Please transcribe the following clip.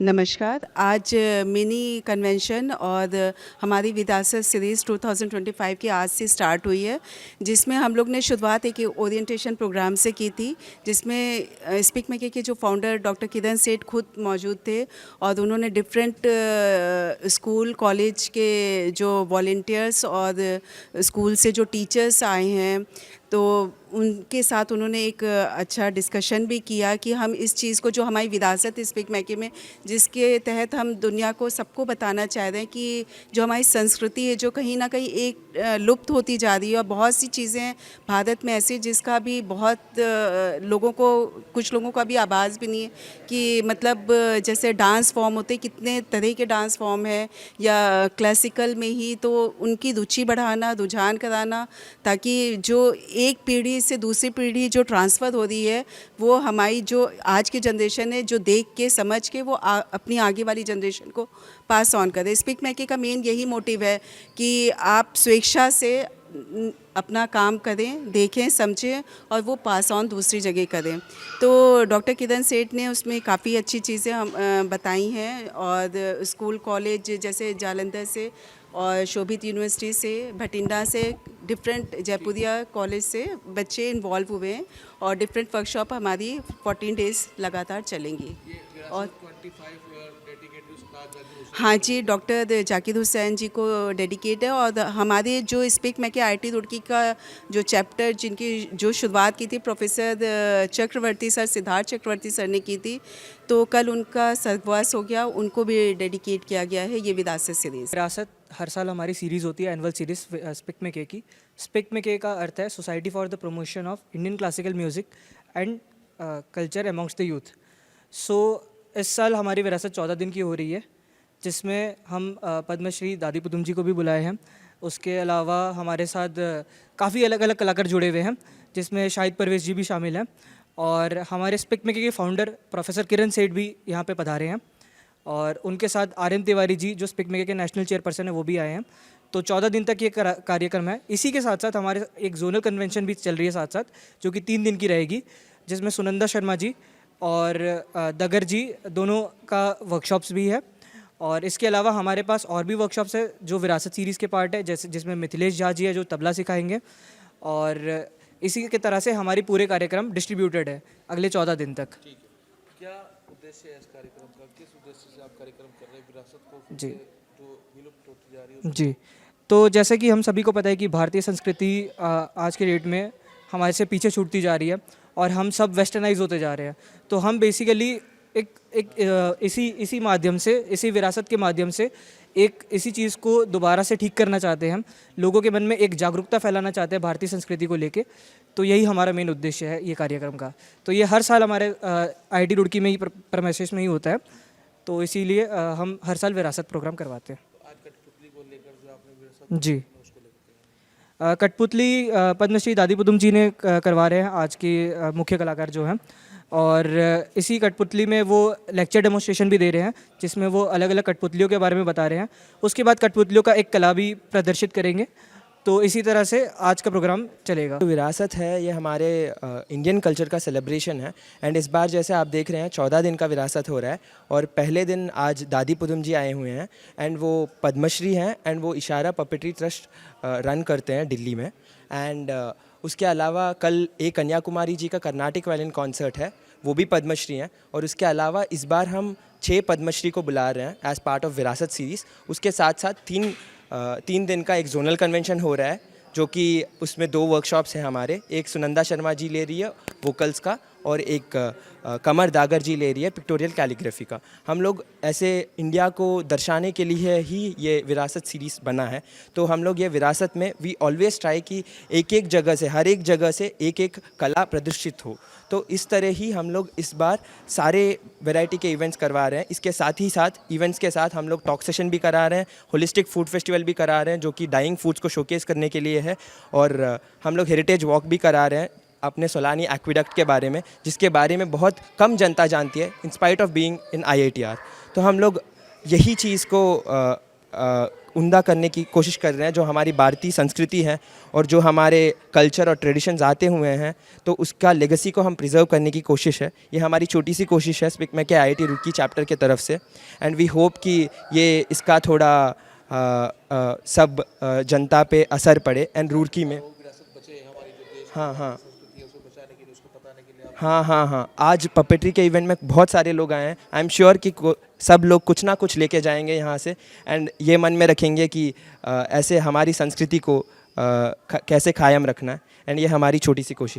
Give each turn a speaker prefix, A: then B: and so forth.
A: नमस्कार। आज mini convention और हमारी विरासत सीरीज़ 2025 की आज से स्टार्ट हुई है, जिसमें हम लोग ने शुरुआत एक ओरिएंटेशन प्रोग्राम से की थी, जिसमें स्पीक मेके के जो फाउंडर डॉक्टर किरण सेठ खुद मौजूद थे और उन्होंने डिफरेंट स्कूल कॉलेज के जो वॉलंटियर्स और स्कूल से जो टीचर्स आए हैं, तो उनके साथ उन्होंने एक अच्छा डिस्कशन भी किया कि हम इस चीज़ को, जो हमारी विरासत स्पीक मेके में, जिसके तहत हम दुनिया को सबको बताना चाह रहे हैं कि जो हमारी संस्कृति है, जो कहीं ना कहीं एक लुप्त होती जा रही है। और बहुत सी चीज़ें भारत में ऐसी जिसका भी बहुत लोगों को, कुछ लोगों का भी आभास भी नहीं है कि मतलब जैसे डांस फॉर्म होते, कितने तरह के डांस फॉर्म है, या क्लासिकल में ही, तो उनकी रुचि बढ़ाना, रुझान कराना, ताकि जो एक पीढ़ी से दूसरी पीढ़ी जो ट्रांसफ़र हो रही है, वो हमारी जो आज की जनरेशन है, जो देख के समझ के वो अपनी आगे वाली जनरेशन को पास ऑन करे। स्पीक मेके का मेन यही मोटिव है कि आप स्वेच्छा से अपना काम करें, देखें, समझें और वो पास ऑन दूसरी जगह करें। तो डॉक्टर किरण सेठ ने उसमें काफ़ी अच्छी चीज़ें हम बताई हैं, और स्कूल कॉलेज जैसे जालंधर से और शोभित यूनिवर्सिटी से, भटिंडा से, डिफरेंट जयपुरिया कॉलेज से बच्चे इन्वॉल्व हुए हैं, और डिफरेंट वर्कशॉप हमारी 14 डेज़ लगातार चलेंगी। और हाँ जी, डॉक्टर जाकिर हुसैन जी को डेडिकेट है। और हमारे जो स्पीक मेके IIT रुड़की का जो चैप्टर, जिनकी जो शुरुआत की थी प्रोफेसर चक्रवर्ती सर, सिद्धार्थ चक्रवर्ती सर ने की थी, तो कल उनका स्वर्गवास हो गया, उनको भी डेडिकेट किया गया है ये विरासत सीरीज़।
B: विरासत हर साल हमारी सीरीज़ होती है, एनुअल सीरीज़ स्पीक मेके की। स्पीक मेके का अर्थ है society for the promotion of Indian classical music and culture amongst the youth. So इस साल हमारी विरासत 14 दिन की हो रही है, जिसमें हम पद्मश्री दादी पुदुम जी को भी बुलाए हैं। उसके अलावा हमारे साथ काफ़ी अलग अलग कलाकार जुड़े हुए हैं, जिसमें शाहिद परवेज़ जी भी शामिल हैं, और हमारे स्पीक मेके के फाउंडर प्रोफेसर किरण सेठ भी यहाँ पे पधारे हैं, और उनके साथ RM तिवारी जी जो स्पीक मेके के नेशनल चेयरपर्सन है वो भी आए हैं। तो 14 दिन तक ये कार्यक्रम है। इसी के साथ साथ हमारे एक जोनल कन्वेंशन भी चल रही है साथ साथ, जो कि 3 दिन की रहेगी, जिसमें सुनंदा शर्मा जी और दगर जी दोनों का वर्कशॉप्स भी है। और इसके अलावा हमारे पास और भी वर्कशॉप्स है जो विरासत सीरीज़ के पार्ट है, जैसे जिसमें मिथिलेश झा जी है जो तबला सिखाएंगे, और इसी के तरह से हमारी पूरे कार्यक्रम डिस्ट्रीब्यूटेड है अगले 14 दिन तक।
C: क्या उद्देश्य है इस कार्यक्रम का? किस उद्देश्य से आप कार्यक्रम कर रहे हैं विरासत को
B: जी
C: जो विलुप्त होती जा रही है?
B: जी, तो जैसे कि हम सभी को पता है कि भारतीय संस्कृति आज के डेट में हमारे से पीछे छूटती जा रही है, और हम सब वेस्टर्नाइज होते जा रहे हैं। तो हम बेसिकली इसी माध्यम से, इसी विरासत के माध्यम से इसी चीज़ को दोबारा से ठीक करना चाहते हैं। हम लोगों के मन में एक जागरूकता फैलाना चाहते हैं भारतीय संस्कृति को लेके। तो यही हमारा मेन उद्देश्य है ये कार्यक्रम का। तो ये हर साल हमारे IIT रुड़की में ही, प्रेमाइसेस में ही होता है, तो इसीलिए हम हर साल विरासत प्रोग्राम करवाते हैं।
C: आज कठपुतली को लेकर जो आपने विरासत
B: जी,
C: उसको लेकर
B: कठपुतली पद्मश्री दादी पुदुम जी ने करवा रहे हैं आज के मुख्य कलाकार जो हैं, और इसी कठपुतली में वो लेक्चर डेमोन्स्ट्रेशन भी दे रहे हैं, जिसमें वो अलग अलग कठपुतलियों के बारे में बता रहे हैं। उसके बाद कठपुतलियों का एक कला भी प्रदर्शित करेंगे। तो इसी तरह से आज का प्रोग्राम चलेगा।
D: जो विरासत है ये हमारे इंडियन कल्चर का सेलिब्रेशन है, एंड इस बार जैसे आप देख रहे हैं 14 दिन का विरासत हो रहा है, और पहले दिन आज दादी पुदुम जी आए हुए हैं, एंड वो पद्मश्री हैं, एंड वो इशारा पपेट्री ट्रस्ट रन करते हैं दिल्ली में। एंड उसके अलावा कल एक कन्याकुमारी जी का कर्नाटिक वायलिन कॉन्सर्ट है, वो भी पद्मश्री हैं। और उसके अलावा इस बार हम 6 पद्मश्री को बुला रहे हैं एज़ पार्ट ऑफ विरासत सीरीज़। उसके साथ साथ 3 दिन का एक जोनल कन्वेंशन हो रहा है, जो कि उसमें 2 वर्कशॉप्स हैं हमारे। एक सुनंदा शर्मा जी ले रही है वोकल्स का, और एक कमर दागर जी ले रही है पिक्टोरियल कैलीग्राफी का। हम लोग ऐसे इंडिया को दर्शाने के लिए ही ये विरासत सीरीज़ बना है। तो हम लोग ये विरासत में वी ऑलवेज ट्राई कि एक एक जगह से, हर एक जगह से एक एक कला प्रदर्शित हो। तो इस तरह ही हम लोग इस बार सारे वैरायटी के इवेंट्स करवा रहे हैं। इसके साथ ही साथ इवेंट्स के साथ हम लोग टॉक सेशन भी करा रहे हैं, होलिस्टिक फूड फेस्टिवल भी करा रहे हैं जो कि डाइंग फूड्स को शोकेस करने के लिए है, और हम लोग हेरिटेज वॉक भी करा रहे हैं अपने सोलानी एक्विडक्ट के बारे में, जिसके बारे में बहुत कम जनता जानती है in spite of being in IITR। तो हम लोग यही चीज़ को उम्दा करने की कोशिश कर रहे हैं, जो हमारी भारतीय संस्कृति है और जो हमारे कल्चर और ट्रेडिशंस आते हुए हैं, तो उसका लेगेसी को हम प्रिजर्व करने की कोशिश है। ये हमारी छोटी सी कोशिश है स्पिक में के IIT रुड़की चैप्टर के तरफ से, एंड वी होप कि ये इसका थोड़ा सब जनता पे असर पड़े एंड रुड़की में। हाँ, आज पपेट्री के इवेंट में बहुत सारे लोग आए हैं। आई एम श्योर कि सब लोग कुछ ना कुछ लेके जाएंगे यहाँ से, एंड ये मन में रखेंगे कि ऐसे हमारी संस्कृति को कैसे कायम रखना है, एंड ये हमारी छोटी सी कोशिश है।